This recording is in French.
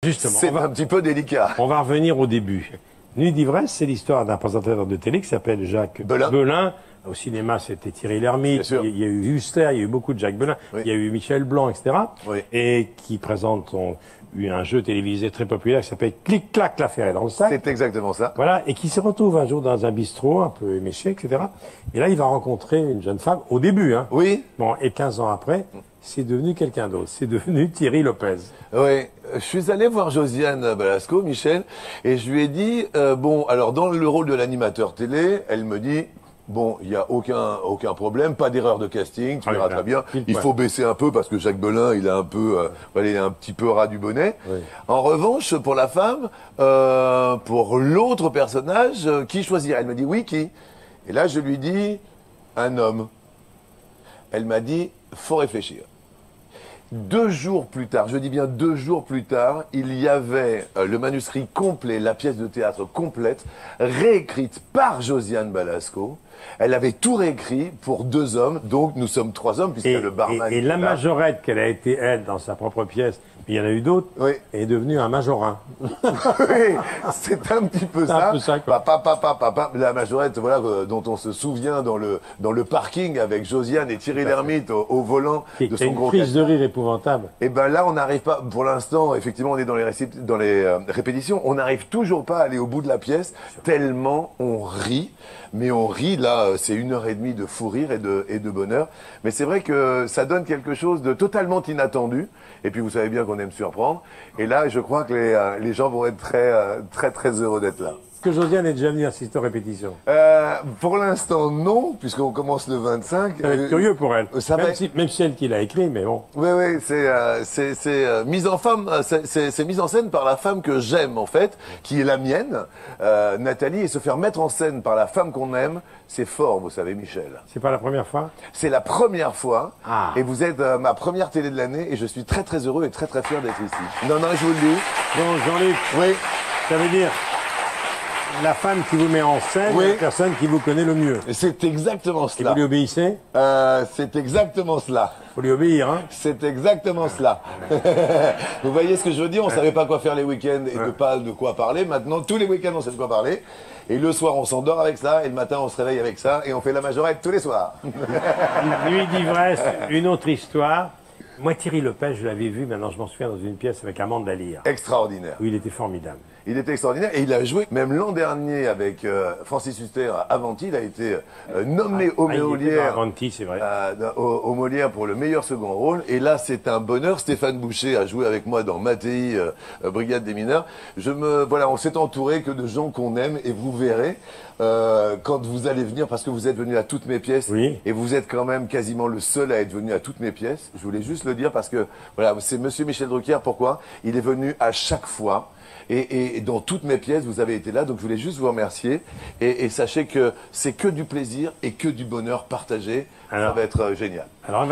Justement, c'est un petit peu délicat. on va revenir au début. Nuit d'ivresse, c'est l'histoire d'un présentateur de télé qui s'appelle Jacques Belin. Belin. Au cinéma, c'était Thierry Lhermitte. Il y a eu Huster, il y a eu beaucoup de Jacques Belin. Oui. Il y a eu Michel Blanc, etc. Oui. Et qui présente un jeu télévisé très populaire qui s'appelle Clic-clac, l'affaire est dans le sac. C'est exactement ça. Voilà, et qui se retrouve un jour dans un bistrot un peu éméché, etc. Et là, il va rencontrer une jeune femme, au début, hein. Oui. Bon, et 15 ans après, c'est devenu quelqu'un d'autre. C'est devenu Thierry Lopez. Oui, je suis allé voir Josiane Balasco, Michel, et je lui ai dit, bon, alors dans le rôle de l'animateur télé, elle me dit, bon, il n'y a aucun problème, pas d'erreur de casting, tu verras très bien. Il faut baisser un peu parce que Jacques Belin, il a un peu, il est un petit peu ras du bonnet. Oui. En revanche, pour la femme, pour l'autre personnage, qui choisir? Elle me dit, oui, qui? Et là, je lui dis, un homme. Elle m'a dit, faut réfléchir. 2 jours plus tard, je dis bien 2 jours plus tard, il y avait le manuscrit complet, la pièce de théâtre complète, réécrite par Josiane Balasco. Elle avait tout réécrit pour 2 hommes, donc nous sommes 3 hommes, puisqu'il y a le barman. Et la majorette qu'elle a été, elle, dans sa propre pièce, mais il y en a eu d'autres, Oui. est devenue un majorin. Oui, c'est un petit peu ça. Un peu ça, quoi. Papa, la majorette, voilà, dont on se souvient dans le parking avec Josiane et Thierry Lhermitte au volant Qui de a son une gros crise de camion. rire épouvantable. Et ben là, on n'arrive pas, pour l'instant, effectivement, on est dans les répétitions, on n'arrive toujours pas à aller au bout de la pièce, tellement on rit. Mais on rit, là, c'est 1h30 de fou rire et de bonheur. Mais c'est vrai que ça donne quelque chose de totalement inattendu. Et puis vous savez bien qu'on aime surprendre. Et là, je crois que les gens vont être très heureux d'être là. Est-ce que Josiane est déjà venue assister aux répétitions? Pour l'instant, non, puisqu'on commence le 25. Ça va être curieux pour elle. Ça va Même, être- si, même si elle qui l'a écrit, mais bon. Oui, c'est mise en femme, c'est mise en scène par la femme que j'aime en fait, qui est la mienne, Nathalie, et se faire mettre en scène par la femme qu'on aime, c'est fort, vous savez, Michel. C'est pas la première fois? C'est la première fois, Ah. et vous êtes ma première télé de l'année, et je suis très heureux et très fier d'être ici. Non, je vous le dis. Donc, Jean-Luc, Oui, ça veut dire la femme qui vous met en scène, Oui. la personne qui vous connaît le mieux. c'est exactement Et cela. vous lui obéissez? C'est exactement cela. Faut lui obéir, hein? C'est exactement cela. Vous voyez ce que je veux dire? On savait pas quoi faire les week-ends et pas de quoi parler. Maintenant, tous les week-ends, on sait de quoi parler. Et le soir, on s'endort avec ça. Et le matin, on se réveille avec ça. Et on fait la majorette tous les soirs. Nuit d'ivresse, une autre histoire. Moi, Thierry Lopez, je l'avais vu, maintenant je m'en souviens, dans une pièce avec Amanda Lear, Extraordinaire. où il était formidable. Il était extraordinaire et il a joué même l'an dernier avec Francis Huster à Avanti. Il a été nommé au Il était Molière. dans Avanti, c'est vrai. Au Molière pour le meilleur second rôle. Et là, c'est un bonheur. Stéphane Boucher a joué avec moi dans Mattei, Brigade des mineurs. Voilà, on s'est entouré que de gens qu'on aime et vous verrez quand vous allez venir, parce que vous êtes venu à toutes mes pièces. Oui. Et vous êtes quand même quasiment le seul à être venu à toutes mes pièces. Je voulais juste le dire parce que voilà, c'est Monsieur Michel Drucker. Pourquoi? Il est venu à chaque fois. Et dans toutes mes pièces, vous avez été là, donc je voulais juste vous remercier. Et sachez que c'est que du plaisir et que du bonheur partagé. Ça Alors, va être génial. alors,